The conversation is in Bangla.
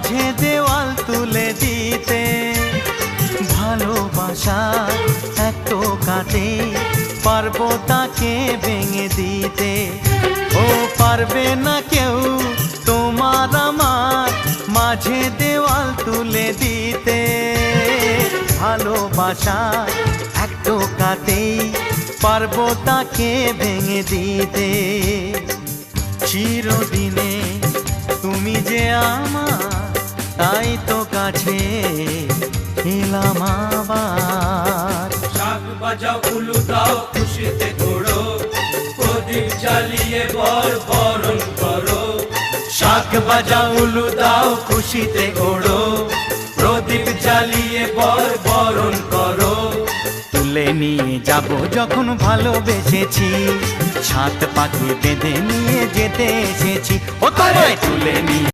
মাঝে দেওয়াল তুলে দিতে। ভালোবাসা এক টোকাতে পারবো তাকে ভেঙে দিতে। ও পারবে না কেউ তোমার আমার মাঝে দেওয়াল তুলে দিতে। ভালোবাসা এক টোকাতেই পারবো তাকে ভেঙে দিতে। চিরদিনে তুমি যে আমার, তাই তো কাছে এলাম আবার। শাক বাজাও উলু দাও খুশিতে ঘোড়ো, প্রদীপ জ্বালিয়ে বরণ করো। শাক বাজাও উলু দাও খুশিতে ঘোড়ো, প্রদীপ জ্বালিয়ে বরণ করো। তুলে নিয়ে যাব যখন ভালোবেসেছি, ছাদ পাখি বেঁধে নিয়ে যেতে এসেছি। ও তোমায় তুলে নিয়ে